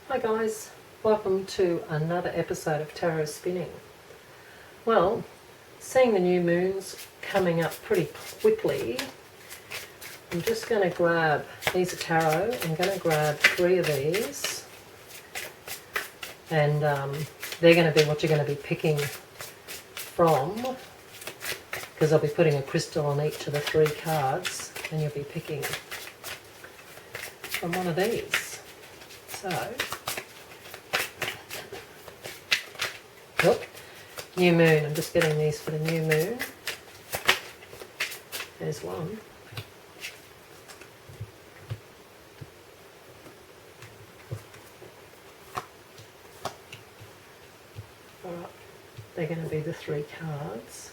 Hi guys, welcome to another episode of Tarot Spinning. Well, seeing the new moons coming up pretty quickly, I'm just going to grab, these are tarot, I'm going to grab 3 of these, and they're going to be what you're going to be picking from, because I'll be putting a crystal on each of the 3 cards, and you'll be picking from one of these. So, new moon, I'm just getting these for the new moon. There's one. Alright, they're going to be the 3 cards.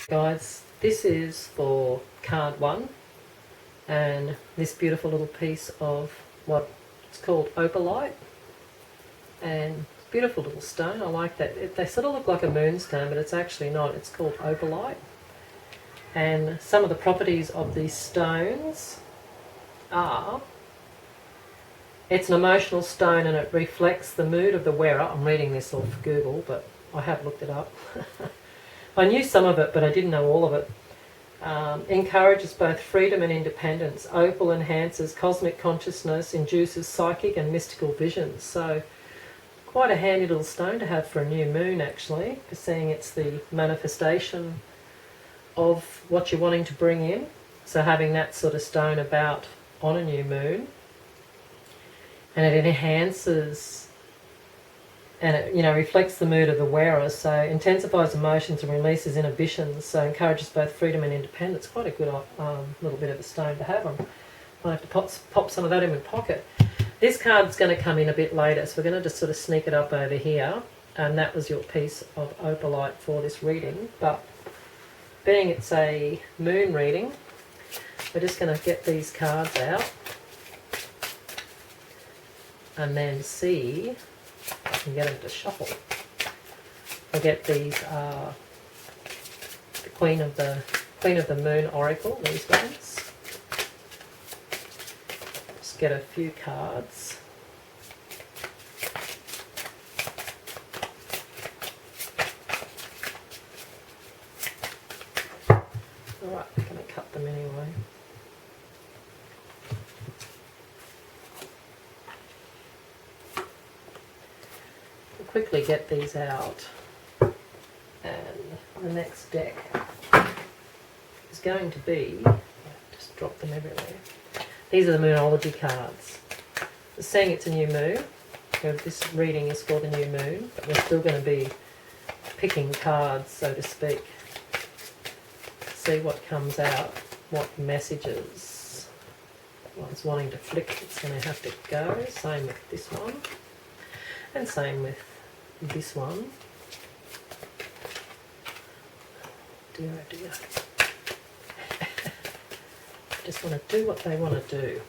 Guys, this is for card 1, and this beautiful little piece of what it's called opalite, and beautiful little stone. I like that. They sort of look like a moonstone, but it's actually not. It's called opalite. And some of the properties of these stones are, it's an emotional stone and it reflects the mood of the wearer. I'm reading this off Google, but I have looked it up. I knew some of it, but I didn't know all of it. Encourages both freedom and independence. Opal enhances cosmic consciousness, induces psychic and mystical visions. So quite a handy little stone to have for a new moon, actually, for seeing it's the manifestation of what you're wanting to bring in. So having that sort of stone about on a new moon, and it enhances and it, reflects the mood of the wearer, so intensifies emotions and releases inhibitions, so encourages both freedom and independence. Quite a good little bit of a stone to have. I might have to pop some of that in my pocket. This card's going to come in a bit later, so we're going to just sort of sneak it up over here, and that was your piece of opalite for this reading. But being it's a moon reading, we're just going to get these cards out and then see I can get them to shuffle. I'll get these the Queen of the Moon Oracle, these ones. Just get a few cards. Alright, I'm going to cut them anyway. Quickly get these out, and the next deck is going to be, just drop them everywhere, these are the Moonology cards. Saying it's a new moon, this reading is for the new moon, but we're still going to be picking cards, so to speak. See what comes out, what messages. That one's wanting to flick, it's going to have to go. Same with this one, and same with this one. Dear, oh dear. Just want to do what they want to do.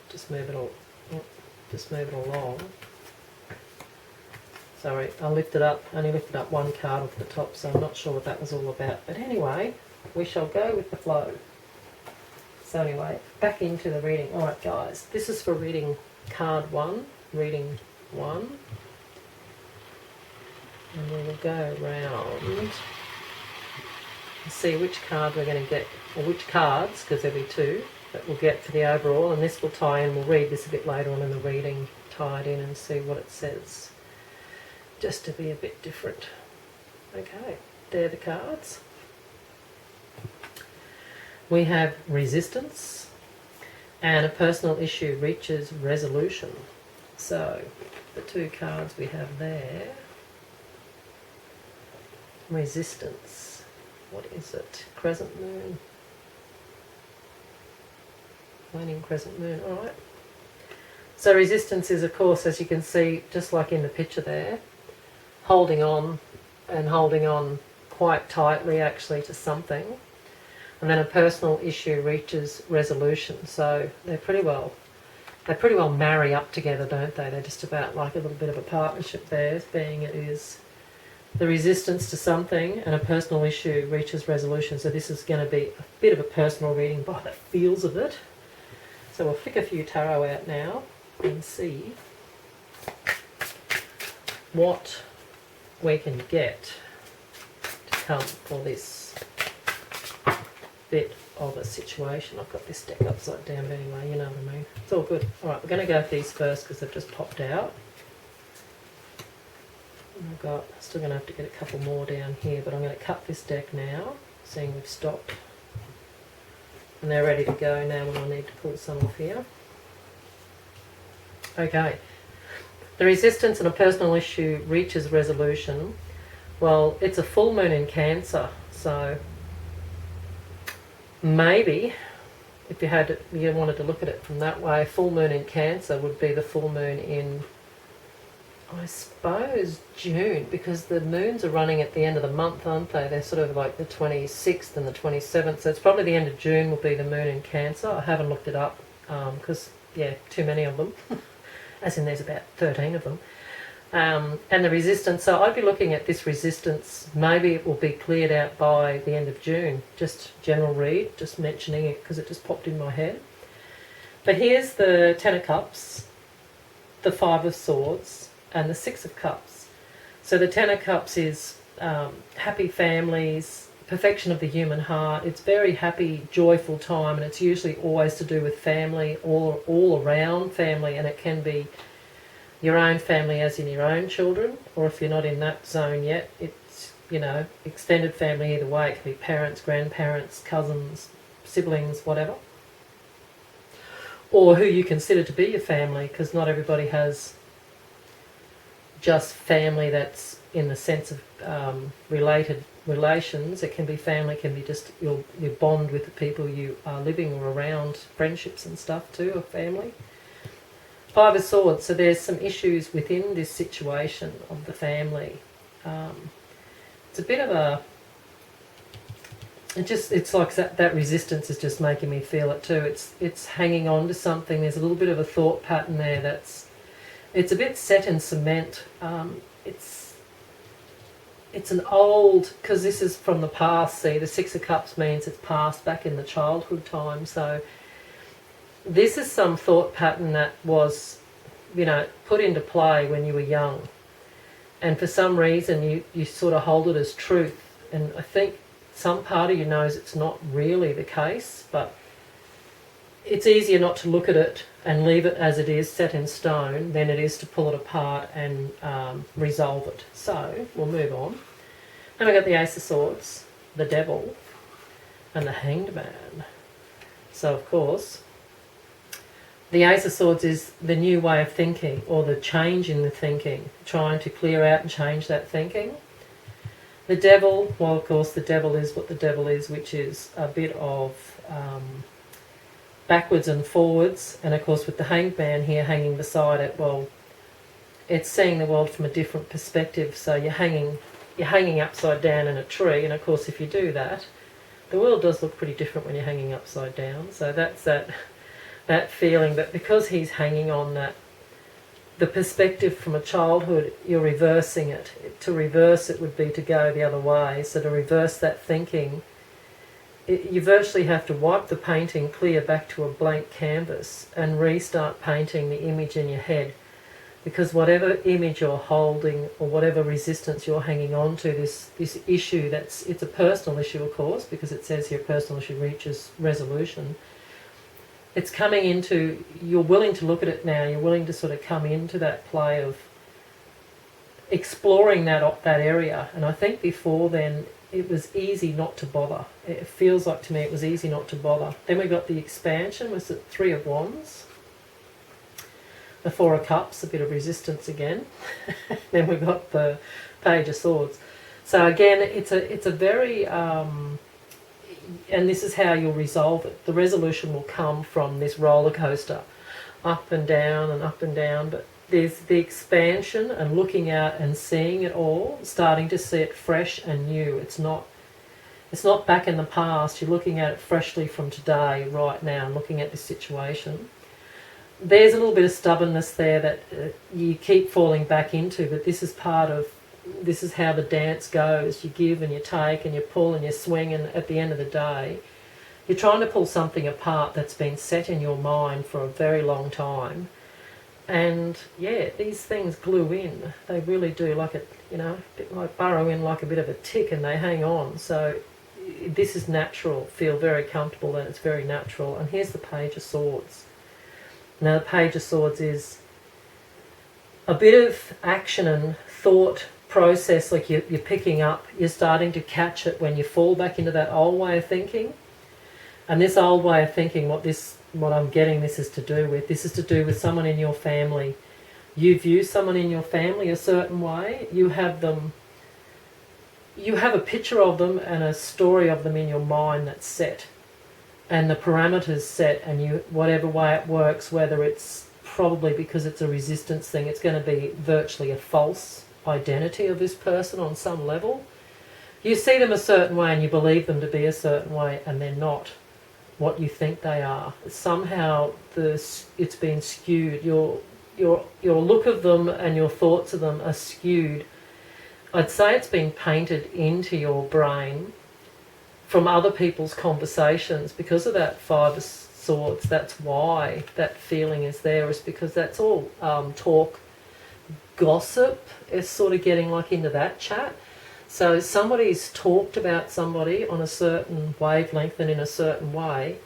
Just move it all. Just move it along. Sorry, I lifted up. Only lifted up one card off the top, so I'm not sure what that was all about. But anyway, we shall go with the flow. So anyway, back into the reading. All right, guys. This is for reading card 1. Reading 1, and we will go around and see which card we're going to get, or which cards, because there'll be 2 that we'll get for the overall, and this will tie in. We'll read this a bit later on in the reading, tie it in and see what it says, just to be a bit different. Okay, they're the cards. We have resistance, and a personal issue reaches resolution. So, the 2 cards we have there, resistance, what is it? Crescent moon, waning crescent moon. All right. So resistance is, of course, as you can see, just like in the picture there, holding on and holding on quite tightly actually to something. And then a personal issue reaches resolution. So they pretty well marry up together, don't they? They're just about like a little bit of a partnership there, being it is the resistance to something and a personal issue reaches resolution. So this is going to be a bit of a personal reading by the feels of it. So we'll flick a few tarot out now and see what we can get to come for this bit of a situation. I've got this deck upside down, but anyway, you know what I mean. It's all good. All right, we're going to go with these first because they've just popped out. Still going to have to get a couple more down here, but I'm going to cut this deck now, seeing we've stopped. And they're ready to go now when I need to pull some off here. Okay. The resistance and a personal issue reaches resolution. Well, it's a full moon in Cancer, so maybe if you wanted to look at it from that way, full moon in Cancer would be the full moon in, I suppose, June, because the moons are running at the end of the month, aren't they? They're sort of like the 26th and the 27th, so it's probably the end of June will be the moon in Cancer. I haven't looked it up because, yeah, too many of them, as in there's about 13 of them. And the resistance, so I'd be looking at this resistance, maybe it will be cleared out by the end of June. Just general read, just mentioning it because it just popped in my head. But here's the Ten of Cups, the Five of Swords, and the Six of Cups. So the Ten of Cups is happy families, perfection of the human heart. It's very happy, joyful time, and it's usually always to do with family or all around family, and it can be your own family as in your own children, or if you're not in that zone yet, it's, you know, extended family either way. It can be parents, grandparents, cousins, siblings, whatever. Or who you consider to be your family, because not everybody has just family that's in the sense of related relations. It can be family, it can be just your bond with the people you are living or around, friendships and stuff too, of family. Five of Swords, so there's some issues within this situation of the family. It's a bit of a, it's like that resistance is just making me feel it too. It's hanging on to something. There's a little bit of a thought pattern there it's a bit set in cement. It's an old, because this is from the past, see, the Six of Cups means it's past, back in the childhood time, so this is some thought pattern that was, you know, put into play when you were young. And for some reason you sort of hold it as truth. And I think some part of you knows it's not really the case, but it's easier not to look at it and leave it as it is, set in stone, than it is to pull it apart and resolve it. So we'll move on. Then we've got the Ace of Swords, the Devil, and the Hanged Man. So of course, the Ace of Swords is the new way of thinking, or the change in the thinking, trying to clear out and change that thinking. The Devil, well, of course, the Devil is what the Devil is, which is a bit of backwards and forwards. And of course, with the Hanged Man here hanging beside it, well, it's seeing the world from a different perspective. So you're hanging upside down in a tree, and of course, if you do that, the world does look pretty different when you're hanging upside down. So that's that feeling that because he's hanging on that, the perspective from a childhood, you're reversing it. To reverse it would be to go the other way. So to reverse that thinking, you virtually have to wipe the painting clear back to a blank canvas and restart painting the image in your head. Because whatever image you're holding or whatever resistance you're hanging on to, this issue, it's a personal issue, of course, because it says here personal issue reaches resolution. It's coming into, you're willing to look at it now, you're willing to sort of come into that play of exploring that area. And I think before then it was easy not to bother. It feels like to me it was easy not to bother. Then we got the expansion, was the Three of Wands. The Four of Cups, a bit of resistance again. Then we got the Page of Swords. So again, it's a very, and this is how you'll resolve it. The resolution will come from this roller coaster, up and down and up and down, but there's the expansion and looking out and seeing it all, starting to see it fresh and new. It's not back in the past. You're looking at it freshly from today, right now, and looking at this situation. There's a little bit of stubbornness there that you keep falling back into, but this is how the dance goes. You give and you take and you pull and you swing, and at the end of the day, you're trying to pull something apart that's been set in your mind for a very long time. And yeah, these things glue in. They really do, like a bit like burrow in like a bit of a tick, and they hang on. So this is natural. Feel very comfortable that it's very natural. And here's the Page of Swords. Now the Page of Swords is a bit of action and thought process, like you're picking up, you're starting to catch it when you fall back into that old way of thinking. And this old way of thinking, what I'm getting this is to do with someone in your family. You view someone in your family a certain way. You have a picture of them and a story of them in your mind that's set, and the parameters set, and whatever way it works, whether it's probably because it's a resistance thing, it's going to be virtually a false identity of this person on some level. You see them a certain way and you believe them to be a certain way, and they're not what you think they are. Somehow it's been skewed. Your look of them and your thoughts of them are skewed. I'd say it's been painted into your brain from other people's conversations because of that Five of Swords. That's why that feeling is there, is because that's all talk, gossip is sort of getting like into that chat. So somebody's talked about somebody on a certain wavelength and in a certain way,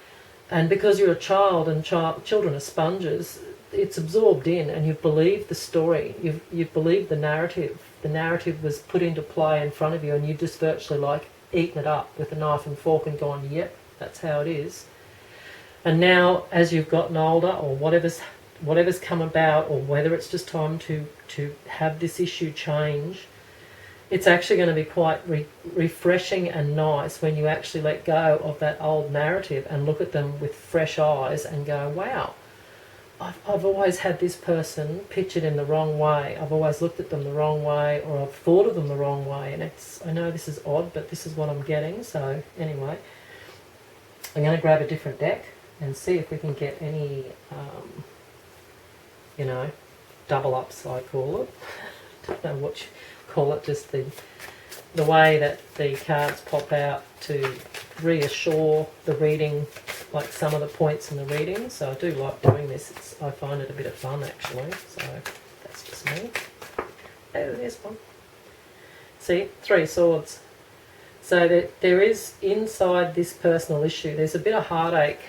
and because you're a child and children are sponges, it's absorbed in, and you've believed the story, you've believed the narrative. The narrative was put into play in front of you, and you've just virtually like eaten it up with a knife and fork and gone, yep, that's how it is. And now, as you've gotten older, or whatever's come about, or whether it's just time to have this issue change, it's actually going to be quite refreshing and nice when you actually let go of that old narrative and look at them with fresh eyes and go, wow, I've always had this person pictured in the wrong way. I've always looked at them the wrong way, or I've thought of them the wrong way. And I know this is odd, but this is what I'm getting. So anyway, I'm going to grab a different deck and see if we can get any, double ups, I call it. Don't know what you call it, just the way that the cards pop out to reassure the reading, like some of the points in the reading. So I do like doing this. I find it a bit of fun actually. So that's just me. Oh, there's one. See, Three of Swords. So there is, inside this personal issue, there's a bit of heartache.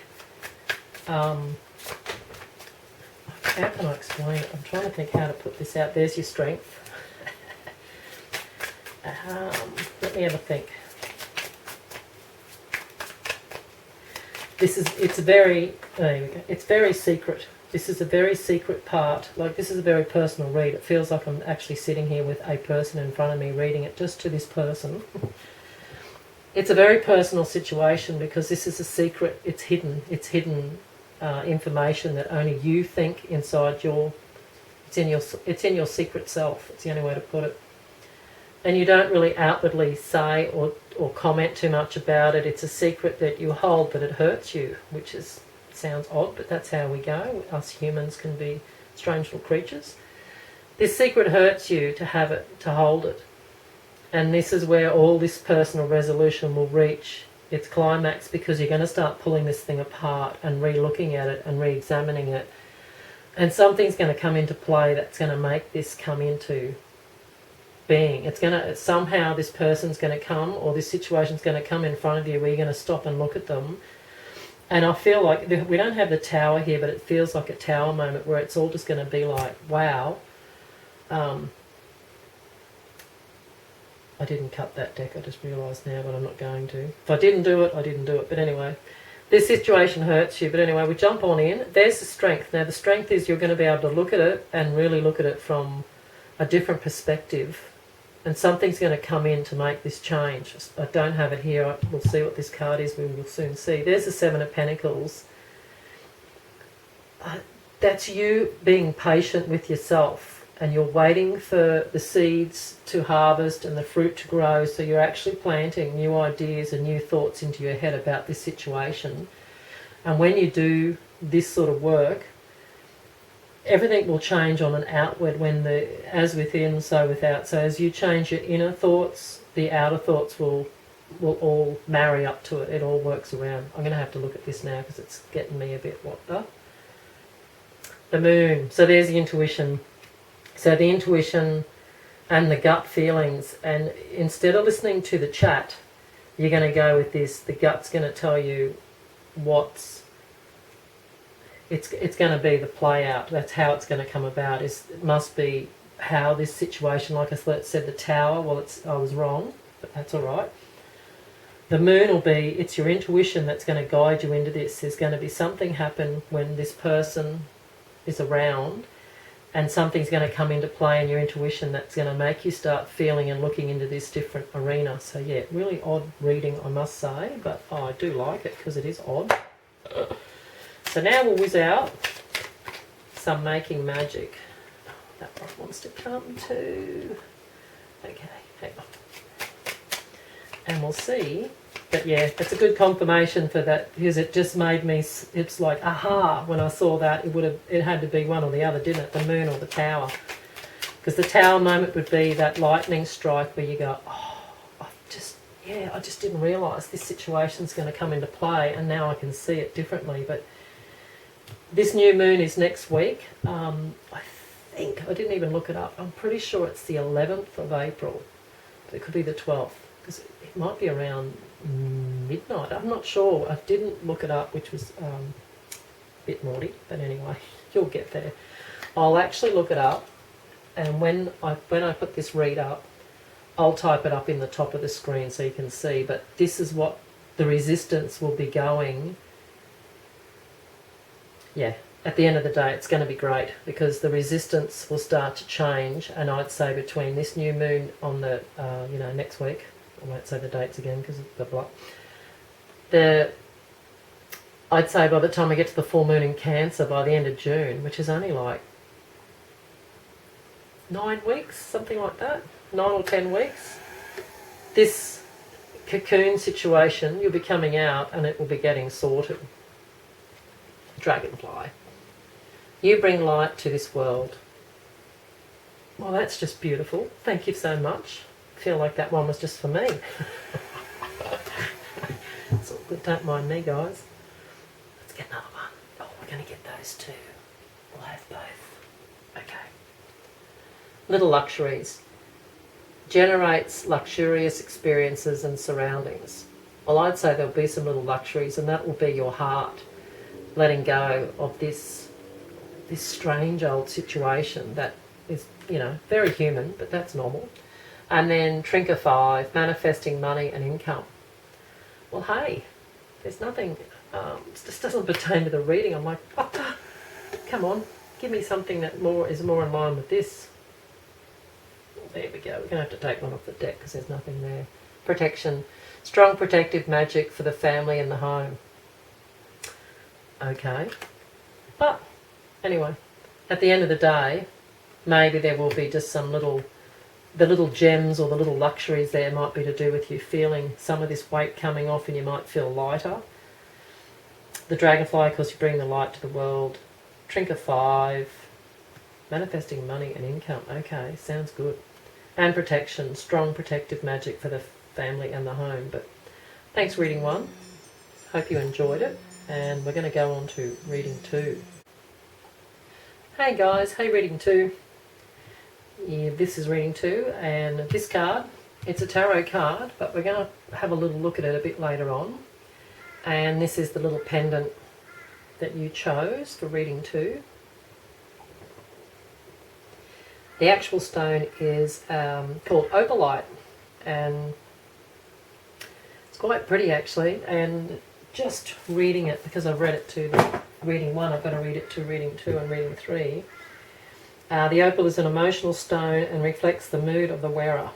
How can I explain it? I'm trying to think how to put this out. There's your Strength. Let me have a think. It's very secret. This is a very secret part. Like, this is a very personal read. It feels like I'm actually sitting here with a person in front of me reading it just to this person. It's a very personal situation because this is a secret. It's hidden. It's hidden information that only you think inside it's in your secret self. It's the only way to put it. And you don't really outwardly say or comment too much about it. It's a secret that you hold, but it hurts you, which sounds odd, but that's how we go. Us humans can be strange little creatures. This secret hurts you to have it, to hold it. And this is where all this personal resolution will reach its climax, because you're going to start pulling this thing apart and re-looking at it and re-examining it. And something's going to come into play that's going to make this come into being. It's going to, somehow this person's going to come, or this situation's going to come in front of you where you're going to stop and look at them. And I feel like, we don't have the Tower here, but it feels like a Tower moment where it's all just going to be like, wow. I didn't cut that deck, I just realised now, but I'm not going to. If I didn't do it, I didn't do it. But anyway, this situation hurts you. But anyway, we jump on in. There's the Strength. Now the Strength is you're going to be able to look at it and really look at it from a different perspective. and something's going to come in to make this change. I don't have it here. We'll see what this card is. We will soon see. There's the Seven of Pentacles. That's you being patient with yourself, and you're waiting for the seeds to harvest and the fruit to grow, so you're actually planting new ideas and new thoughts into your head about this situation. And when you do this sort of work, everything will change on an outward, when as within, so without. So as you change your inner thoughts, the outer thoughts will all marry up to it. It all works around. I'm going to have to look at this now because it's getting me a bit what the moon. So there's the intuition. So the intuition and the gut feelings. And instead of listening to the chat, you're going to go with this. The gut's going to tell you it's going to be the play out. That's how it's going to come about. It must be how this situation, like I said, the Tower, well, I was wrong, but that's all right. The moon will be, it's your intuition that's going to guide you into this. There's going to be something happen when this person is around, and something's going to come into play in your intuition that's going to make you start feeling and looking into this different arena. So yeah, really odd reading, I must say, but I do like it because it is odd. So now we'll whiz out some Making Magic. That one wants to come too. Okay, hang on. And we'll see. But yeah, it's a good confirmation for that, because it just made me, it's like, aha, when I saw that, it had to be one or the other, didn't it? The moon or the Tower. Because the Tower moment would be that lightning strike where you go, oh, I just didn't realise this situation's going to come into play, and now I can see it differently. But this new moon is next week. I think, I didn't even look it up, I'm pretty sure it's the 11th of April. But it could be the 12th, because it might be around midnight. I'm not sure. I didn't look it up, which was a bit naughty, but anyway, you'll get there. I'll actually look it up, and when I put this read up, I'll type it up in the top of the screen so you can see. But this is what the resistance will be going. Yeah, at the end of the day, it's going to be great, because the resistance will start to change. And I'd say between this new moon on the next week, I won't say the dates again because of blah blah. I'd say by the time I get to the full moon in Cancer, by the end of June, which is only like 9 weeks, something like that, 9 or 10 weeks, this cocoon situation, you'll be coming out and it will be getting sorted. Dragonfly. You bring light to this world. Well, that's just beautiful. Thank you so much. I feel like that one was just for me. It's all good. Don't mind me, guys. Let's get another one. Oh, we're going to get those two. We'll have both. Okay. Little luxuries. Generates luxurious experiences and surroundings. Well, I'd say there'll be some little luxuries, and that will be your heart letting go of this strange old situation that is, very human, but that's normal. And then Trinket 5, manifesting money and income. Well, hey, there's nothing, this doesn't pertain to the reading. I'm like, oh, come on, give me something that is more in line with this. Well, there we go. We're going to have to take one off the deck because there's nothing there. Protection. Strong protective magic for the family and the home. Okay. But, anyway, at the end of the day, maybe there will be just some the little gems or the little luxuries there might be to do with you feeling some of this weight coming off, and you might feel lighter. The dragonfly, because you bring the light to the world. Trinket 5, manifesting money and income. Okay, sounds good. And protection, strong protective magic for the family and the home. But thanks, reading 1. Hope you enjoyed it. And we're going to go on to reading 2. Hey guys, hey reading 2. Yeah, this is reading 2, and this card, it's a tarot card, but we're going to have a little look at it a bit later on. And this is the little pendant that you chose for reading 2. The actual stone is called opalite, and it's quite pretty actually. And just reading it, because I've read it to reading 1, I've got to read it to reading 2 and reading 3. The opal is an emotional stone and reflects the mood of the wearer.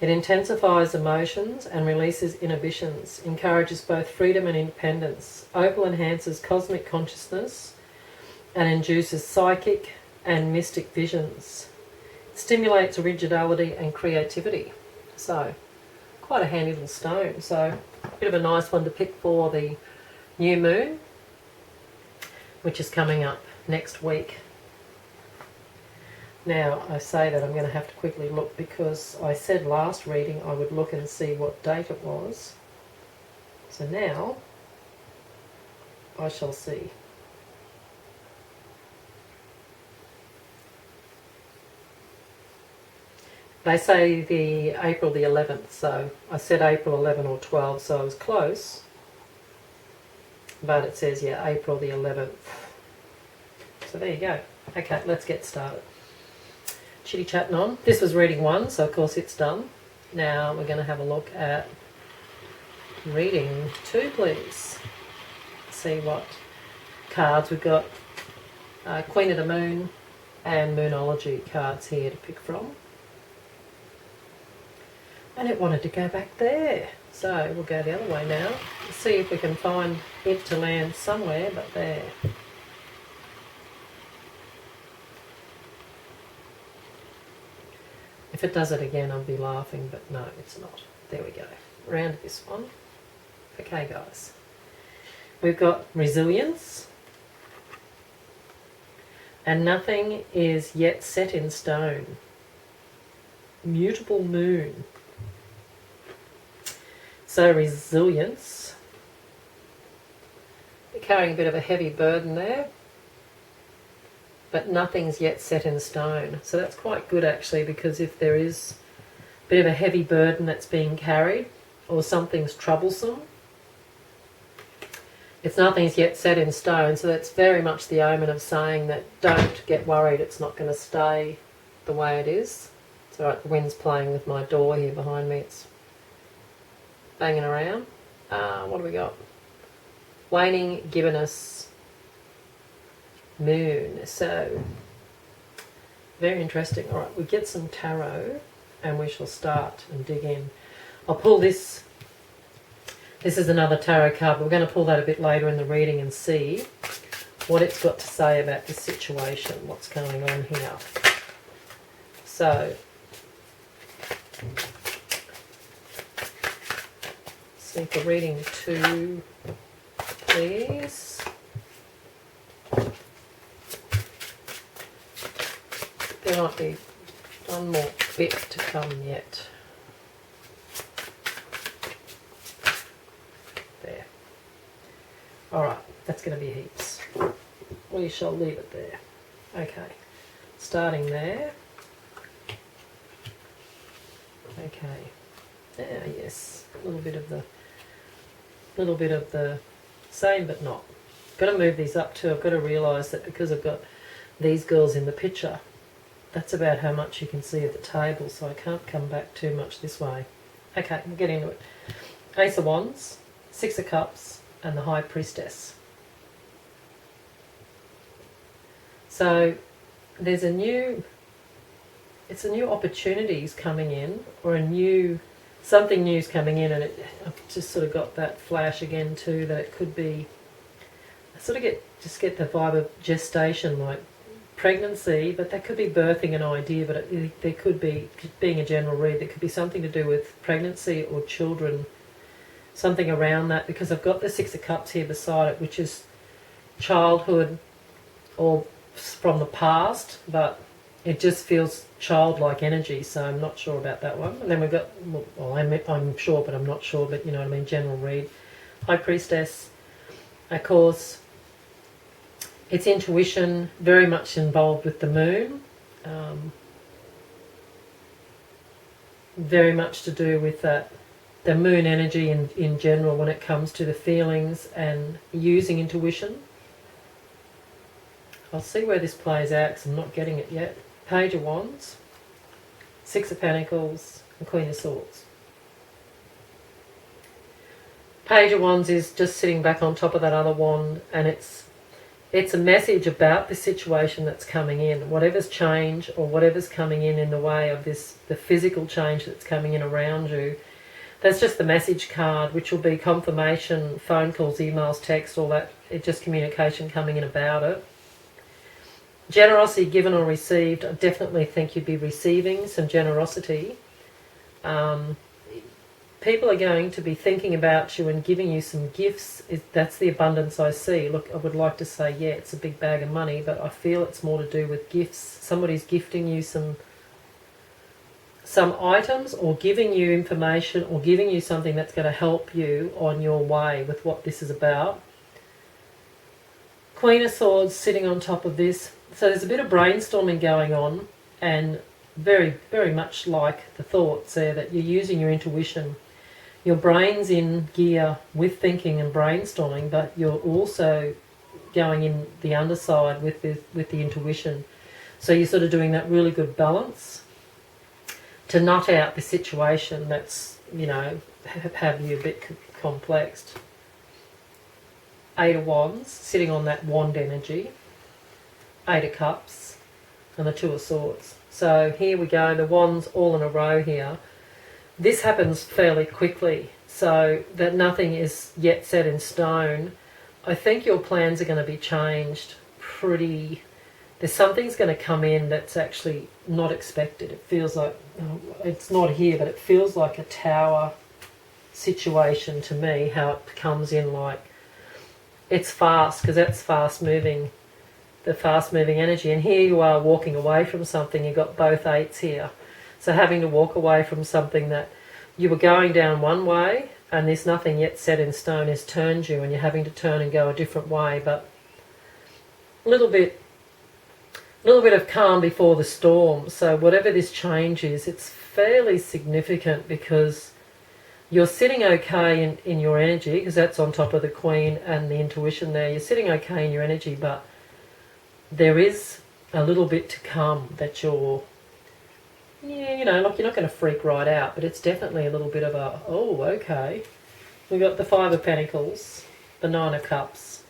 It intensifies emotions and releases inhibitions, encourages both freedom and independence. Opal enhances cosmic consciousness and induces psychic and mystic visions. It stimulates originality and creativity. So, quite a handy little stone. So, a bit of a nice one to pick for the new moon, which is coming up next week. Now, I say that I'm going to have to quickly look because I said last reading I would look and see what date it was. So now, I shall see. They say the April the 11th, so I said April 11 or 12, so I was close. But it says, yeah, April the 11th. So there you go. Okay, let's get started. Chitty chatting on. This was reading 1, so of course it's done. Now we're going to have a look at reading 2, please. See what cards we've got. Queen of the Moon and Moonology cards here to pick from. And it wanted to go back there. So we'll go the other way now. See if we can find it to land somewhere but there. If it does it again, I'll be laughing, but no, it's not. There we go. Round this one. Okay, guys. We've got resilience. And nothing is yet set in stone. Mutable moon. So resilience. You're carrying a bit of a heavy burden there. But nothing's yet set in stone. So that's quite good actually, because if there is a bit of a heavy burden that's being carried or something's troublesome, it's nothing's yet set in stone. So that's very much the omen of saying that don't get worried, it's not going to stay the way it is. It's alright, the wind's playing with my door here behind me. It's banging around. What do we got? Waning gibbonous moon. So very interesting. All right, we get some tarot and we shall start and dig in. I'll pull this. This is another tarot card, but we're going to pull that a bit later in the reading and see what it's got to say about this situation, what's going on here. So see for reading 2, please. There might be one more bit to come yet. There. Alright, that's going to be heaps. We shall leave it there. Okay, starting there. Okay. Yes, a little bit of the same but not. Got to move these up too. I've got to realise that because I've got these girls in the picture, that's about how much you can see of the table, so I can't come back too much this way. Okay, we'll get into it. Ace of Wands, 6 of Cups, and the High Priestess. So there's it's a new opportunities coming in, or something new's coming in, and I've just sort of got that flash again too that it could be, I sort of just get the vibe of gestation, like pregnancy, but that could be birthing an idea, but there could be, being a general read, there could be something to do with pregnancy or children, something around that, because I've got the 6 of Cups here beside it, which is childhood or from the past, but it just feels childlike energy, so I'm not sure about that one. And then we've got, well, I'm sure, but I'm not sure, but you know what I mean, general read. High Priestess, of course, it's intuition, very much involved with the moon. Very much to do with that, the moon energy in general when it comes to the feelings and using intuition. I'll see where this plays out because I'm not getting it yet. Page of Wands, 6 of Pentacles, and Queen of Swords. Page of Wands is just sitting back on top of that other wand, and it's it's a message about the situation that's coming in. Whatever's change or whatever's coming in the way of this, the physical change that's coming in around you, that's just the message card, which will be confirmation, phone calls, emails, text, all that. It's just communication coming in about it. Generosity given or received. I definitely think you'd be receiving some generosity. People are going to be thinking about you and giving you some gifts. That's the abundance I see. Look, I would like to say, yeah, it's a big bag of money, but I feel it's more to do with gifts. Somebody's gifting you some items, or giving you information, or giving you something that's going to help you on your way with what this is about. Queen of Swords sitting on top of this. So there's a bit of brainstorming going on, and very, very much like the thoughts there, that you're using your intuition. Your brain's in gear with thinking and brainstorming, but you're also going in the underside with the intuition. So you're sort of doing that really good balance to nut out the situation that's, you know, have you a bit complexed. 8 of Wands, sitting on that wand energy. 8 of Cups, and the 2 of Swords. So here we go, the wands all in a row here. This happens fairly quickly, so that nothing is yet set in stone. I think your plans are going to be changed pretty... There's something's going to come in that's actually not expected. It feels like, it's not here, but it feels like a tower situation to me, how it comes in like, it's fast, because that's fast moving, the fast moving energy. And here you are walking away from something, you've got both 8s here. So having to walk away from something that you were going down one way, and there's nothing yet set in stone has turned you, and you're having to turn and go a different way. But a little bit of calm before the storm. So whatever this change is, it's fairly significant, because you're sitting okay in your energy, because that's on top of the Queen and the intuition there. You're sitting okay in your energy, but there is a little bit to come that you're... Yeah, you know, like you're not going to freak right out, but it's definitely a little bit of a, oh, okay. We've got the 5 of Pentacles, the 9 of Cups,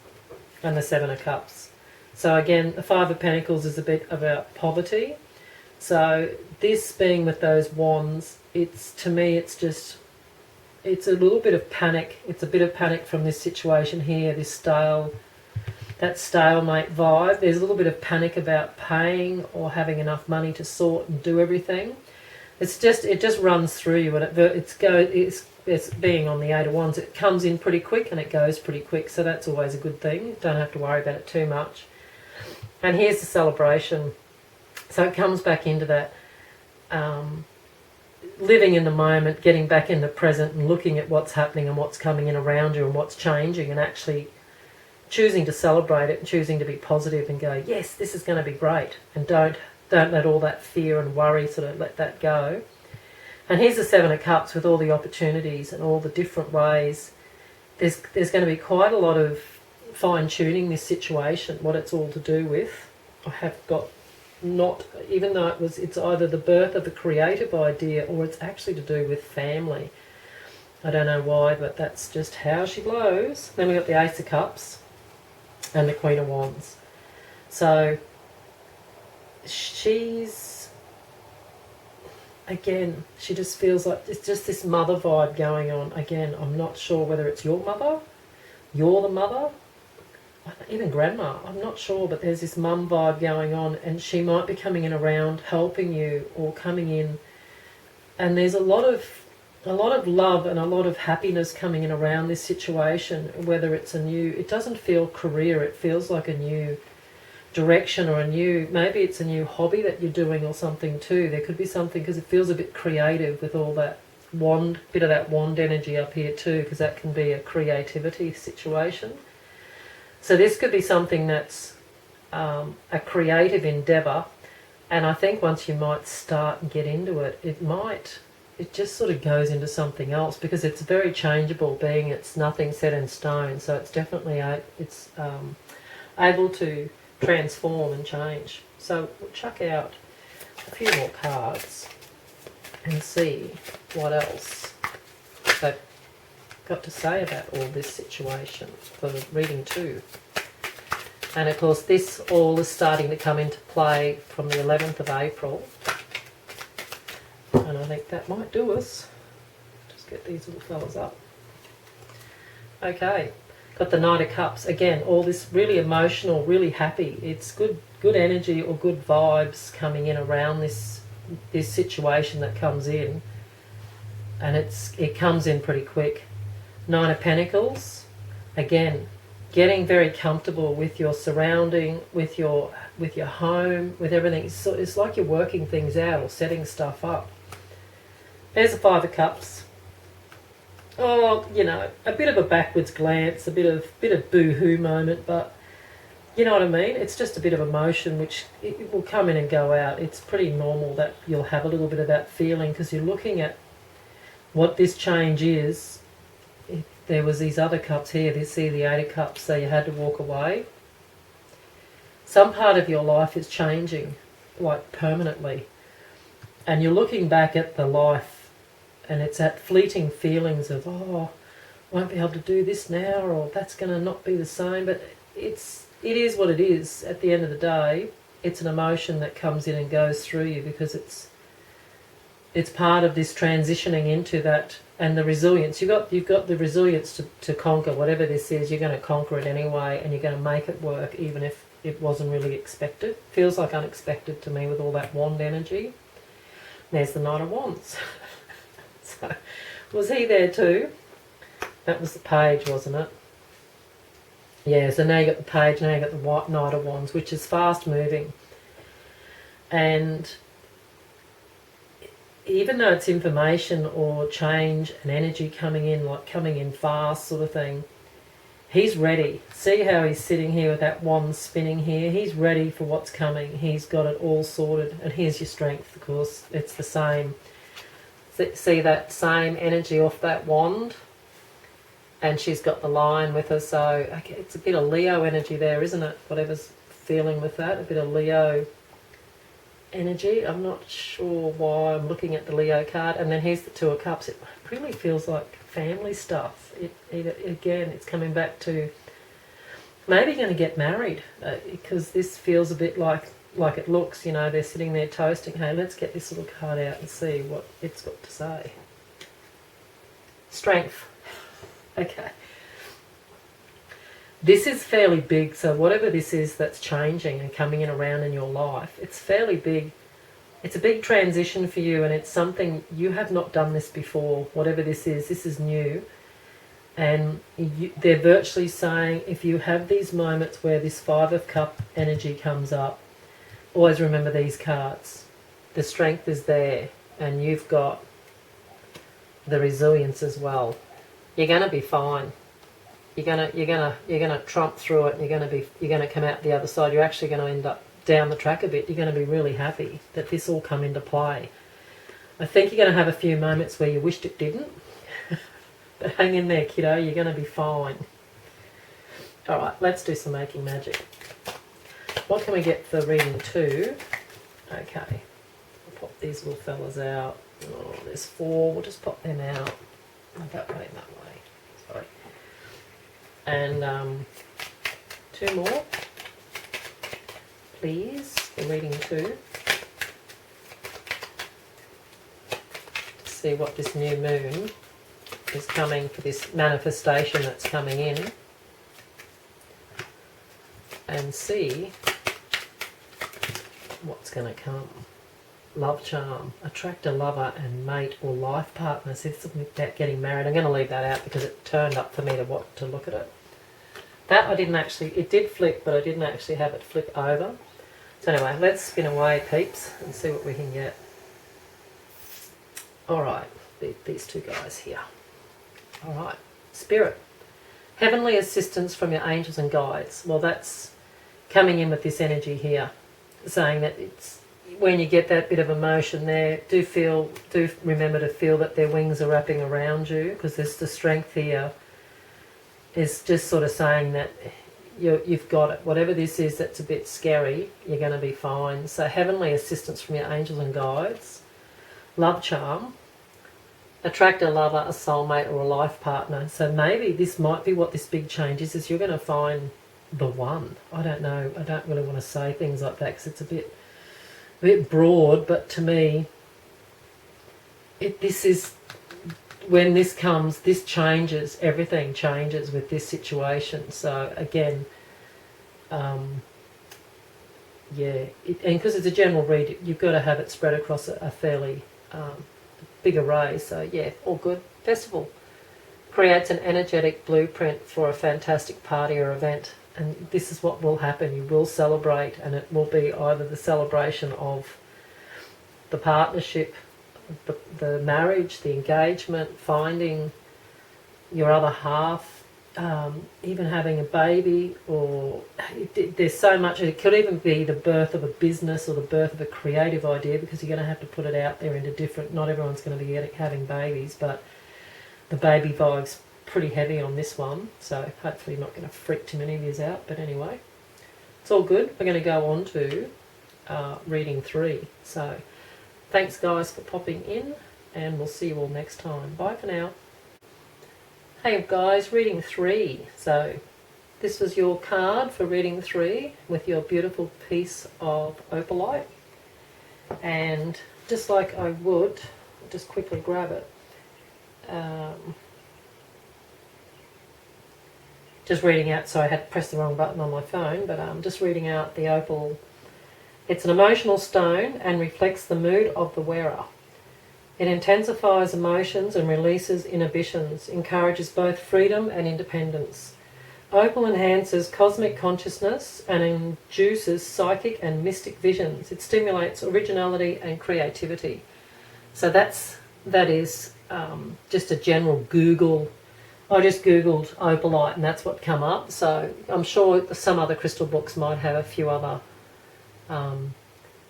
and the 7 of Cups. So again, the 5 of Pentacles is a bit about poverty. So this being with those wands, it's, to me, it's just, it's a little bit of panic. It's a bit of panic from this situation here, this that stalemate vibe. There's a little bit of panic about paying or having enough money to sort and do everything. It's just, it just runs through you, and it's being on the 8 of Wands. It comes in pretty quick and it goes pretty quick, so that's always a good thing. Don't have to worry about it too much. And here's the celebration. So it comes back into that living in the moment, getting back in the present and looking at what's happening and what's coming in around you and what's changing, and actually choosing to celebrate it and choosing to be positive and go, yes, this is going to be great, and don't let all that fear and worry sort of let that go. And here's the 7 of Cups with all the opportunities and all the different ways. There's going to be quite a lot of fine-tuning this situation, what it's all to do with. I have got not, even though it's either the birth of a creative idea or it's actually to do with family. I don't know why, but that's just how she blows. Then we've got the Ace of Cups and the Queen of Wands. So she's, again, she just feels like it's just this mother vibe going on. Again, I'm not sure whether it's your mother, you're the mother, even grandma, I'm not sure, but there's this mum vibe going on, and she might be coming in around helping you or coming in, and there's a lot of love and a lot of happiness coming in around this situation, whether it's a new, it doesn't feel career, it feels like a new direction, or maybe it's a new hobby that you're doing or something too. There could be something, because it feels a bit creative with all that bit of that wand energy up here too, because that can be a creativity situation. So this could be something that's a creative endeavour, and I think once you might start and get into it, it just sort of goes into something else, because it's very changeable, being it's nothing set in stone. So it's definitely able to transform and change. So we'll chuck out a few more cards and see what else they've got to say about all this situation for reading 2. And of course this all is starting to come into play from the 11th of April. And I think that might do us. Just get these little fellas up. Okay, got the Knight of Cups. Again, all this really emotional, really happy. It's good energy or good vibes coming in around this situation that comes in. And it comes in pretty quick. Nine of Pentacles. Again, getting very comfortable with your surrounding, with your home, with everything. So it's like you're working things out or setting stuff up. There's a Five of Cups. Oh, you know, a bit of a backwards glance, a bit of boo-hoo moment, but you know what I mean? It's just a bit of emotion which it will come in and go out. It's pretty normal that you'll have a little bit of that feeling because you're looking at what this change is. There was these other cups here. You see the Eight of Cups, so you had to walk away. Some part of your life is changing, like permanently. And you're looking back at the life, and it's that fleeting feelings of, oh, I won't be able to do this now, or that's going to not be the same. But it is what it is. At the end of the day, it's an emotion that comes in and goes through you because it's part of this transitioning into that. And the resilience, you've got the resilience to conquer whatever this is. You're going to conquer it anyway, and you're going to make it work even if it wasn't really expected. Feels like unexpected to me with all that wand energy. There's the Knight of Wands. So, was he there too? That was the Page, wasn't it? Yeah, so now you got the Page, now you got the Knight of Wands, which is fast moving. And even though it's information or change and energy coming in, like coming in fast sort of thing, he's ready. See how he's sitting here with that wand spinning here? He's ready for what's coming. He's got it all sorted. And here's your strength, of course. It's the same. See that same energy off that wand? And she's got the Lion with her, so okay, it's a bit of Leo energy there, isn't it? Whatever's feeling with that, a bit of Leo energy. I'm not sure why I'm looking at the Leo card. And then here's the Two of Cups. It really feels like family stuff. Again, it's coming back to maybe going to get married because this feels a bit like it looks. You know, they're sitting there toasting. Hey, let's get this little card out and see what it's got to say. Strength. Okay. This is fairly big, so whatever this is that's changing and coming in around in your life, it's fairly big. It's a big transition for you, and it's something you have not done this before. Whatever this is new. And they're virtually saying if you have these moments where this Five of Cup energy comes up, always remember these cards. The strength is there, and you've got the resilience as well. You're going to be fine. You're gonna trump through it, and you're gonna come out the other side. You're actually going to end up down the track a bit. You're going to be really happy that this all come into play. I think you're going to have a few moments where you wished it didn't, but hang in there, kiddo. You're going to be fine. All right, let's do some making magic. What can we get for reading 2? Okay, I'll pop these little fellas out. Oh, there's 4. We'll just pop them out. That way, that way. Sorry. And 2 more, please, for reading 2. To see what this new moon is coming for, this manifestation that's coming in. And see what's going to come. Love charm, attract a lover and mate or life partner. See, it's about getting married. I'm going to leave that out because it turned up for me to look at it. That I didn't actually, it did flip, but I didn't actually have it flip over. So anyway, let's spin away, peeps, and see what we can get. Alright, these 2 guys here. Alright, Spirit. Heavenly assistance from your angels and guides. Well, that's coming in with this energy here, saying that it's, when you get that bit of emotion there, do remember to feel that their wings are wrapping around you, because there's the strength here is just sort of saying that you've got it. Whatever this is that's a bit scary, you're going to be fine. So heavenly assistance from your angels and guides. Love charm. Attract a lover, a soulmate or a life partner. So maybe this might be what this big change is you're going to find the one. I don't know. I don't really want to say things like that because it's a bit broad, but to me, this is, when this comes, this changes, everything changes with this situation. So again, yeah, and because it's a general read, you've got to have it spread across a fairly big array. So yeah, all good. Festival creates an energetic blueprint for a fantastic party or event, and this is what will happen. You will celebrate, and it will be either the celebration of the partnership, the marriage, the engagement, finding your other half, even having a baby, or there's so much. It could even be the birth of a business or the birth of a creative idea, because you're going to have to put it out there into different, not everyone's going to be having babies, but the baby vibe's pretty heavy on this one, so hopefully not going to freak too many of yous out, but anyway, it's all good. We're going to go on to reading 3. So thanks guys for popping in, and we'll see you all next time. Bye for now. Hey guys, reading 3. So this was your card for reading 3 with your beautiful piece of opalite, and just like I would, just quickly grab it. Just reading out, so I had pressed the wrong button on my phone, but just reading out the opal. It's an emotional stone and reflects the mood of the wearer. It intensifies emotions and releases inhibitions, encourages both freedom and independence. Opal enhances cosmic consciousness and induces psychic and mystic visions. It stimulates originality and creativity. So that is just a general Google. I just Googled opalite and that's what come up. So I'm sure some other crystal books might have a few other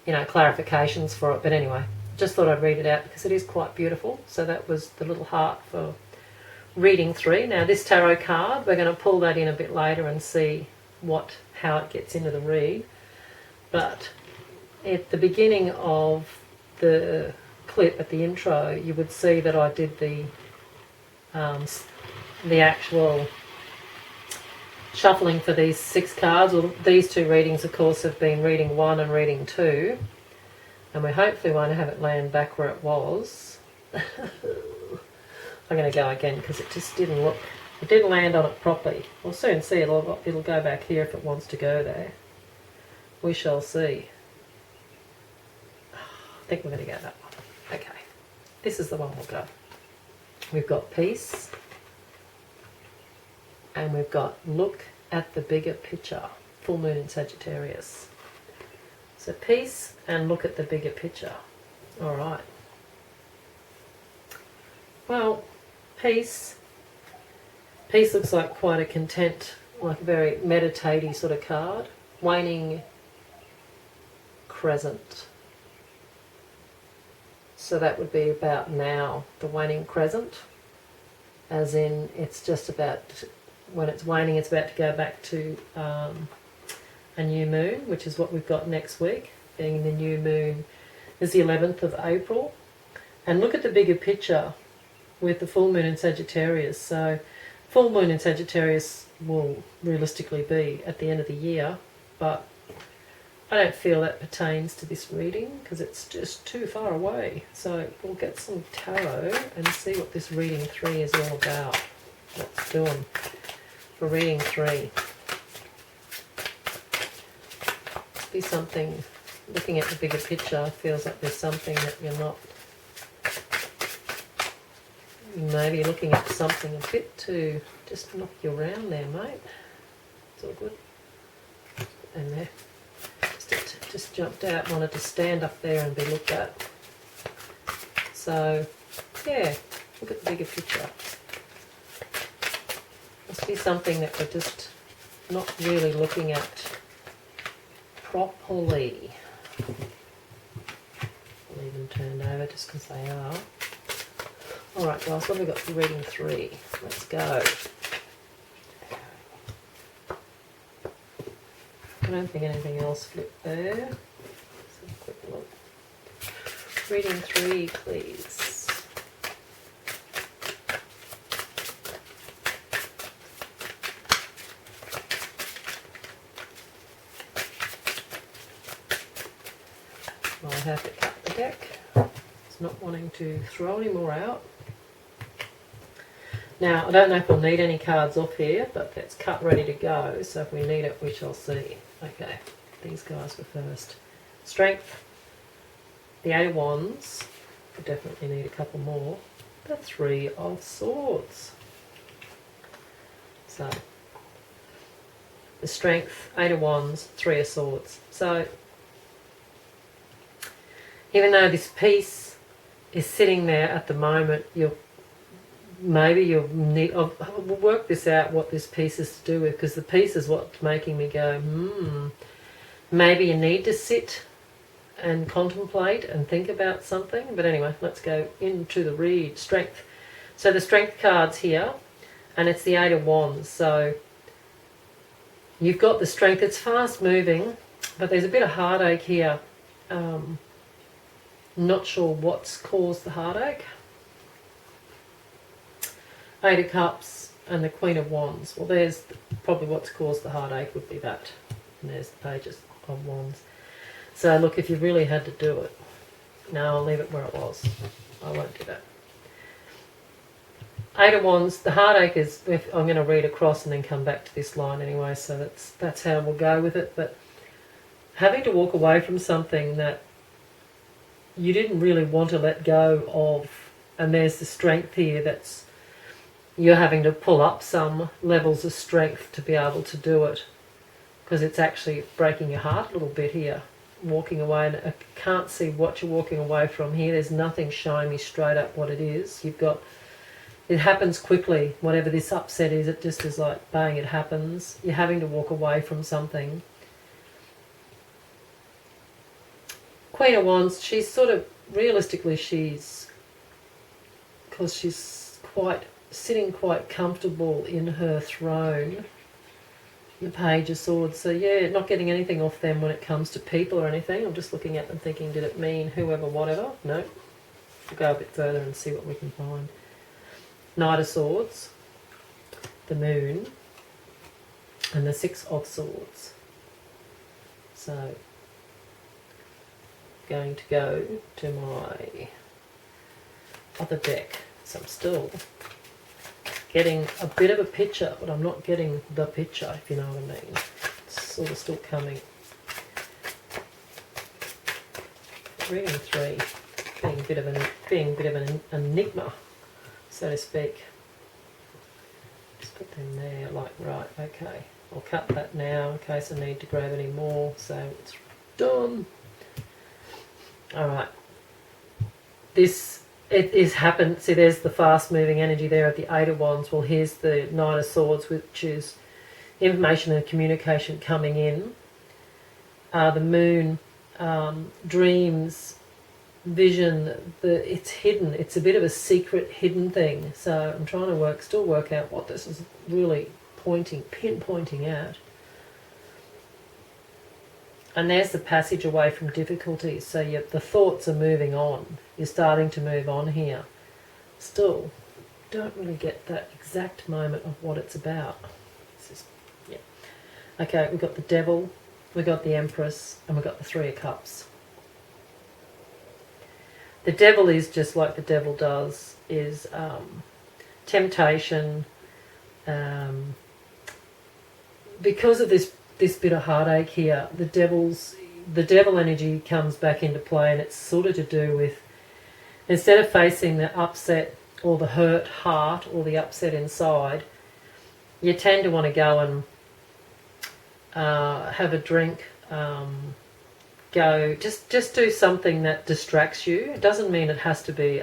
clarifications for it. But anyway, just thought I'd read it out because it is quite beautiful. So that was the little heart for reading 3. Now this tarot card, we're going to pull that in a bit later and see how it gets into the read. But at the beginning of the clip, at the intro, you would see that I did the actual shuffling for these 6 cards. Well, these 2 readings, of course, have been reading 1 and reading 2, and we hopefully won't have it land back where it was. I'm going to go again because it just didn't look, it didn't land on it properly. We'll soon see. It'll go back here if it wants to go there. We shall see. I think we're going to go that one. Okay, this is the one we'll go. We've got peace, and we've got look at the bigger picture, full moon in Sagittarius. So peace and look at the bigger picture. All right. Well, peace looks like quite a content, like a very meditative sort of card. Waning crescent. So that would be about now, the waning crescent, as in it's just about, when it's waning, it's about to go back to a new moon, which is what we've got next week, being the new moon is the 11th of April. And look at the bigger picture with the full moon in Sagittarius. So full moon in Sagittarius will realistically be at the end of the year, but I don't feel that pertains to this reading because it's just too far away. So we'll get some tarot and see what this reading 3 is all about. What's doing for reading 3. Be something, looking at the bigger picture, feels like there's something that you're not, maybe looking at something a bit to just knock you around there, mate. It's all good. And there. Just jumped out, wanted to stand up there and be looked at. So, yeah, look at the bigger picture. Must be something that we're just not really looking at properly. I'll leave them turned over just because they are. Alright guys, what have we got for reading 3? Let's go. I don't think anything else flipped there. Let's have a quick look. Reading 3, please. I have to cut the deck. It's not wanting to throw any more out. Now, I don't know if we'll need any cards off here, but it's cut ready to go, so if we need it, we shall see. Okay, these guys were first. Strength, the 8 of Wands, we definitely need a couple more. The 3 of Swords. So, the Strength, 8 of Wands, 3 of Swords. So, even though this piece is sitting there at the moment, maybe you'll need, I'll work this out what this piece is to do with, because the piece is what's making me go, maybe you need to sit and contemplate and think about something. But anyway, let's go into the read. Strength. So the Strength card's here, and it's the 8 of Wands. So you've got the Strength. It's fast moving, but there's a bit of heartache here. Not sure what's caused the heartache. 8 of Cups and the Queen of Wands. Well, there's probably what's caused the heartache would be that. And there's the pages of Wands. So look, if you really had to do it, no, I'll leave it where it was. I won't do that. 8 of Wands, the heartache is, I'm going to read across and then come back to this line anyway, so that's how we'll go with it. But having to walk away from something that you didn't really want to let go of, and there's the Strength here that's, you're having to pull up some levels of strength to be able to do it, because it's actually breaking your heart a little bit here, walking away. And I can't see what you're walking away from here. There's nothing showing me straight up what it is. You've got, it happens quickly, whatever this upset is, it just is like bang, it happens. You're having to walk away from something. Queen of Wands, she's sort of, realistically because she's sitting quite comfortable in her throne. The Page of Swords, so yeah, not getting anything off them when it comes to people or anything. I'm just looking at them thinking, did it mean whoever, whatever? No. We'll go a bit further and see what we can find. Knight of Swords, the Moon, and the 6 of Swords. So, going to go to my other deck. So I'm still getting a bit of a picture, but I'm not getting the picture, if you know what I mean. It's sort of still coming. Reading 3, being a bit of an enigma, so to speak. Just put them there, like, right, okay. I'll cut that now in case I need to grab any more, so it's done. Alright. It is happened. See, there's the fast-moving energy there at the 8 of Wands. Well, here's the 9 of Swords, which is information and communication coming in. The Moon, dreams, vision. It's hidden. It's a bit of a secret, hidden thing. So I'm trying to still work out what this is really pinpointing at. And there's the passage away from difficulties. So the thoughts are moving on. You're starting to move on here. Still, don't really get that exact moment of what it's about. It's just, yeah. Okay, we've got the Devil, we've got the Empress, and we've got the 3 of Cups. The Devil is just like the Devil does, is temptation. Because of this bit of heartache here, the devil energy comes back into play, and it's sort of to do with, instead of facing the upset or the hurt heart or the upset inside, you tend to want to go and have a drink, just do something that distracts you. It doesn't mean it has to be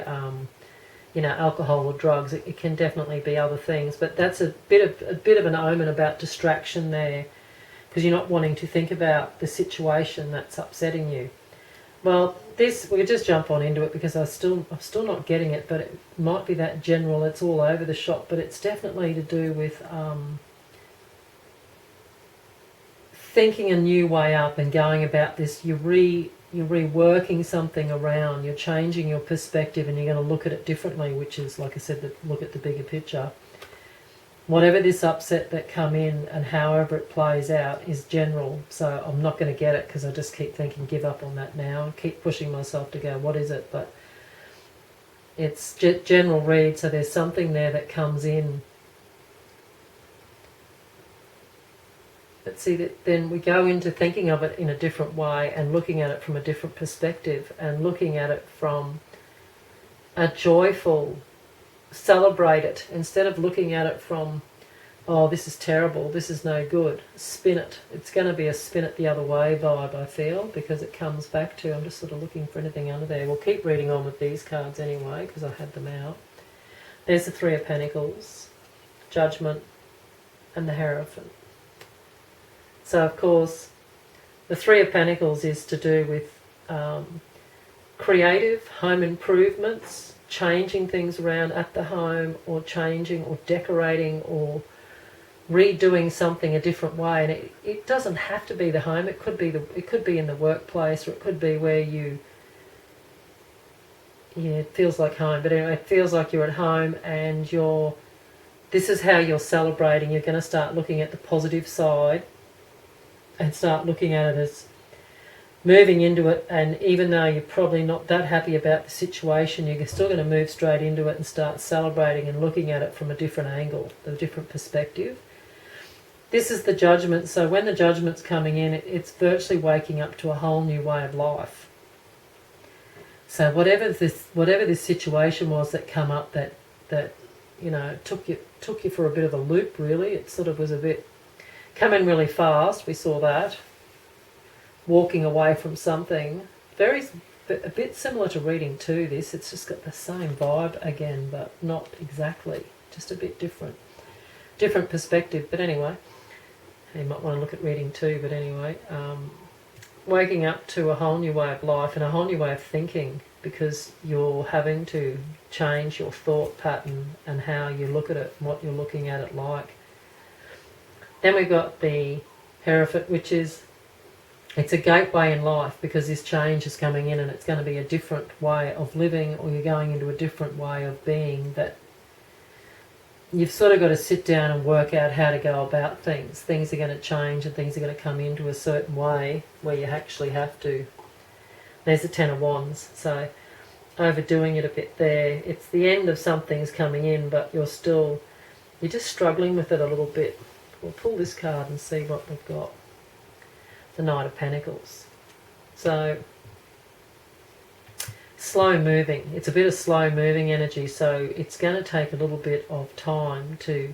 alcohol or drugs. It can definitely be other things, but that's a bit of an omen about distraction there, because you're not wanting to think about the situation that's upsetting you. Well, we'll just jump on into it, because I'm still not getting it, but it might be that general, it's all over the shop, but it's definitely to do with thinking a new way up and going about this. You're reworking something around, you're changing your perspective, and you're going to look at it differently, which is, like I said, look at the bigger picture. whatever this upset that come in and however it plays out is general. So I'm not going to get it because I just keep thinking give up on that now and keep pushing myself to go, what is it? But it's general read, so there's something there that comes in. But see, that then we go into thinking of it in a different way and looking at it from a different perspective and looking at it from a joyful, celebrate it, instead of looking at it from, oh, this is terrible, this is no good. Spin it. It's going to be a spin it the other way vibe, I feel, because it comes back to, I'm just sort of looking for anything under there. We'll keep reading on with these cards anyway, because I had them out. There's the Three of Pentacles, Judgment, and the Hierophant. So, of course, the Three of Pentacles is to do with creative home improvements, changing things around at the home, or changing or decorating or redoing something a different way. And it doesn't have to be the home. It could be in the workplace, or it could be where it feels like home, but anyway, it feels like you're at home and this is how you're celebrating. You're going to start looking at the positive side and start looking at it as moving into it, and even though you're probably not that happy about the situation, you're still going to move straight into it and start celebrating and looking at it from a different angle, a different perspective. This is the Judgment, so when the Judgment's coming in, it's virtually waking up to a whole new way of life. So whatever this situation was that come up that took you for a bit of a loop, really, it sort of was a bit coming really fast. We saw that. Walking away from something. A bit similar to reading 2, this. It's just got the same vibe again, but not exactly. Just a bit different. Different perspective, but anyway. You might want to look at reading 2, but anyway. Waking up to a whole new way of life and a whole new way of thinking, because you're having to change your thought pattern and how you look at it and what you're looking at it like. Then we've got the Hierophant, which is, it's a gateway in life, because this change is coming in and it's going to be a different way of living, or you're going into a different way of being, that you've sort of got to sit down and work out how to go about things. Things are going to change and things are going to come into a certain way where you actually have to. There's the Ten of Wands, so overdoing it a bit there. It's the end of something's coming in, but you're just struggling with it a little bit. We'll pull this card and see what we've got. The Knight of Pentacles. So, slow moving. It's a bit of slow moving energy, so it's going to take a little bit of time to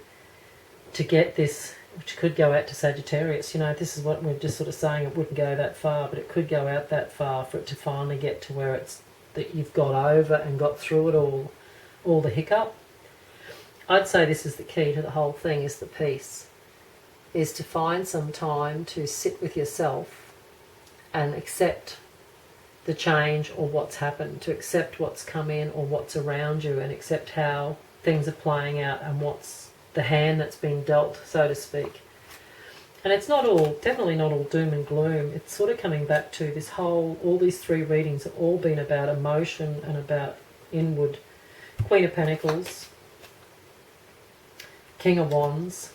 get this, which could go out to Sagittarius. This is what we're just sort of saying, it wouldn't go that far, but it could go out that far for it to finally get to where it's that you've got over and got through it all the hiccup. I'd say this is the key to the whole thing, is the peace. Is to find some time to sit with yourself and accept the change or what's happened, to accept what's come in or what's around you, and accept how things are playing out and what's the hand that's been dealt, so to speak. And it's definitely not all doom and gloom. It's sort of coming back to this all these 3 readings have all been about emotion and about inward. Queen of Pentacles, King of Wands,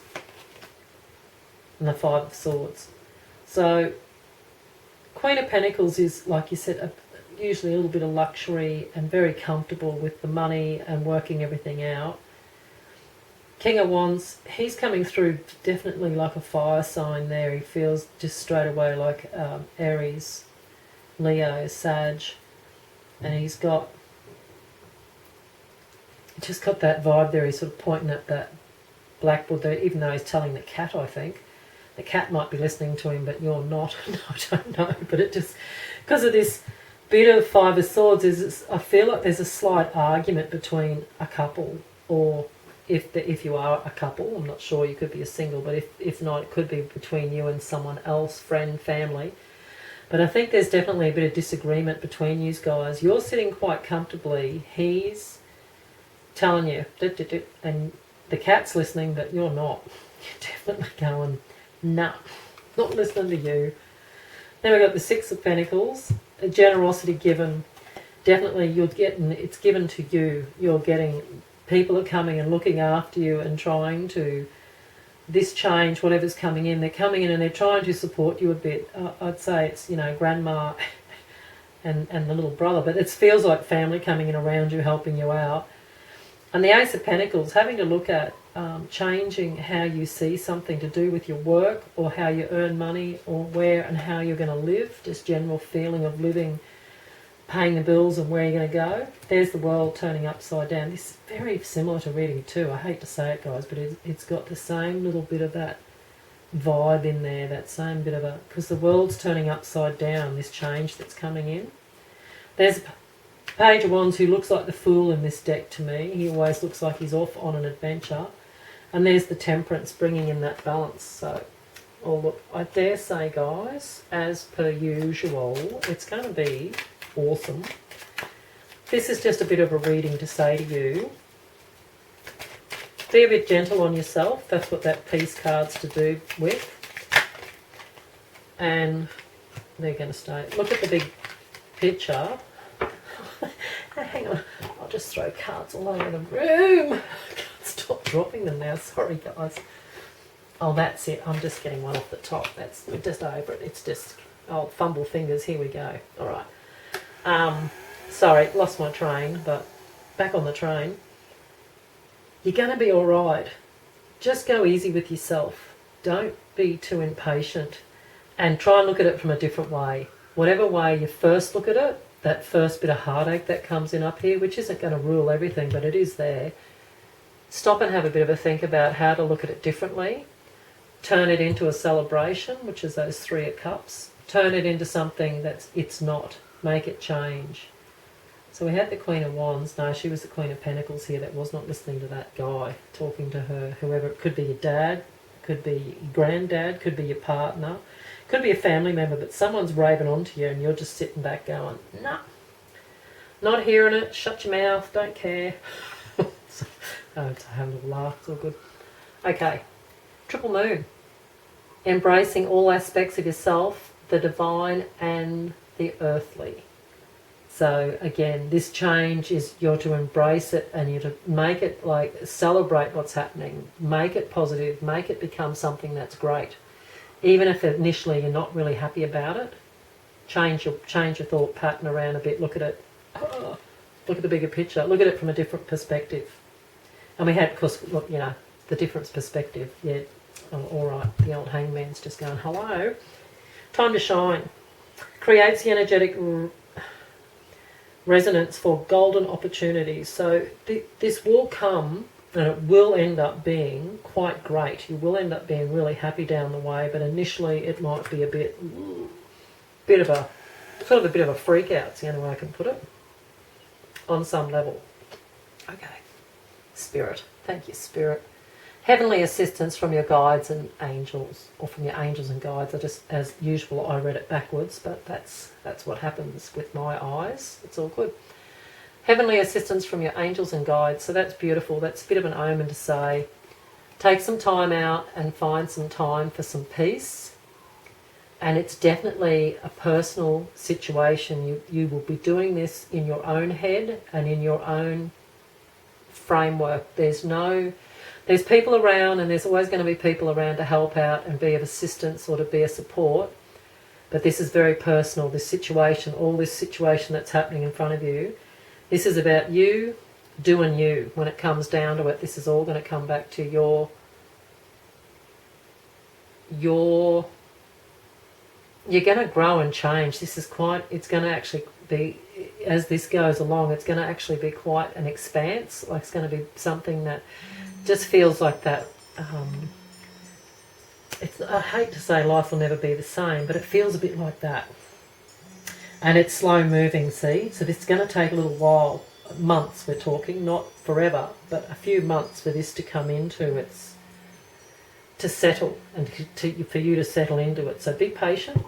and the Five of Swords. So Queen of Pentacles is, like you said, usually a little bit of luxury and very comfortable with the money and working everything out. King of Wands, he's coming through definitely like a fire sign there. He feels just straight away like Aries, Leo, Sag, and he's just got that vibe there. He's sort of pointing at that blackboard there, even though he's telling the cat, I think. The cat might be listening to him, but you're not. No, I don't know. But it just, because of this bit of Five of Swords, I feel like there's a slight argument between a couple, or if you are a couple, I'm not sure, you could be a single, but if not, it could be between you and someone else, friend, family. But I think there's definitely a bit of disagreement between you guys. You're sitting quite comfortably. He's telling you, and the cat's listening, but you're not. You're definitely going, nah, not listening to you. Then we've got the Six of Pentacles, a generosity given. Definitely it's given to you. You're getting people are coming and looking after you and trying to, this change, whatever's coming in, they're coming in and they're trying to support you a bit. I'd say it's, you know, grandma and the little brother, but it feels like family coming in around you, helping you out. And the Ace of Pentacles, having to look at changing how you see something to do with your work or how you earn money or where and how you're going to live, just general feeling of living, paying the bills and where you're going to go. There's the world turning upside down. This is very similar to reading 2. I hate to say it, guys, but it's got the same little bit of that vibe in there, that same bit of a, because the world's turning upside down, this change that's coming in. There's a Page of Wands who looks like the Fool in this deck to me. He always looks like he's off on an adventure. And there's the Temperance bringing in that balance. So, oh look, I dare say, guys, as per usual, it's going to be awesome. This is just a bit of a reading to say to you, be a bit gentle on yourself. That's what that Peace card's to do with. And they're going to stay. Look at the big picture. Hang on, I'll just throw cards all over the room. I can't stop dropping them now. Sorry, guys. Oh, that's it. I'm just getting one off the top. That's just over it. It's just, oh, fumble fingers. Here we go. All right. Sorry, lost my train, but back on the train. You're going to be all right. Just go easy with yourself. Don't be too impatient and try and look at it from a different way. Whatever way you first look at it, that first bit of heartache that comes in up here, which isn't going to rule everything, but it is there. Stop and have a bit of a think about how to look at it differently. Turn it into a celebration, which is those 3 of Cups. Turn it into something it's not. Make it change. So we had the Queen of Wands. No, she was the Queen of Pentacles here. That was not listening to that guy talking to her. Whoever, it could be your dad, could be your granddad, could be your partner, could be a family member, but someone's raving on to you and you're just sitting back going, nah, not hearing it, shut your mouth, don't care. Oh, to have a little laugh, it's all good. Okay, Triple Moon. Embracing all aspects of yourself, the divine and the earthly. So again, this change is you're to embrace it and you're to make it, like, celebrate what's happening. Make it positive, make it become something that's great. Even if initially you're not really happy about it, change your thought pattern around a bit. Look at it. Oh, look at the bigger picture. Look at it from a different perspective. And we had, of course, look, you know, the different perspective. Yeah, oh, all right. The old hangman's just going, hello. Time to shine. Creates the energetic resonance for golden opportunities. So this will come. And it will end up being quite great. You will end up being really happy down the way, but initially it might be a bit of a, sort of a bit of a freak out, is the only way I can put it, on some level. Okay. Spirit. Thank you, Spirit. Heavenly assistance from your guides and angels, or from your angels and guides. I just, as usual, I read it backwards, but that's what happens with my eyes. It's all good. Heavenly assistance from your angels and guides. So that's beautiful. That's a bit of an omen to say, take some time out and find some time for some peace. And it's definitely a personal situation. You will be doing this in your own head and in your own framework. There's people around, and there's always going to be people around to help out and be of assistance or to be a support. But this is very personal, this situation, all this situation that's happening in front of you. This is about you doing you. When it comes down to it, this is all going to come back to you're going to grow and change. This is it's going to actually be, as this goes along, it's going to actually be quite an expanse. Like, it's going to be something that just feels like that. I hate to say life will never be the same, but it feels a bit like that. And it's slow moving, see? So this is going to take a little while, months we're talking, not forever, but a few months for this to come into its, to settle, and for you to settle into it. So be patient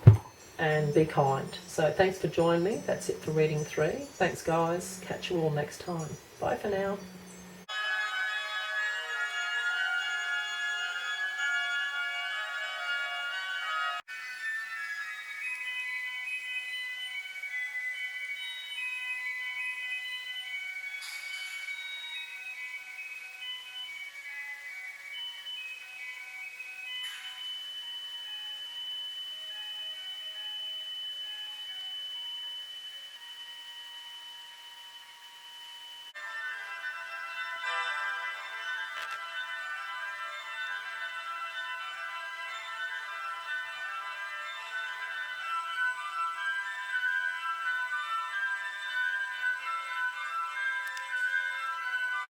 and be kind. So thanks for joining me. That's it for reading 3. Thanks, guys. Catch you all next time. Bye for now.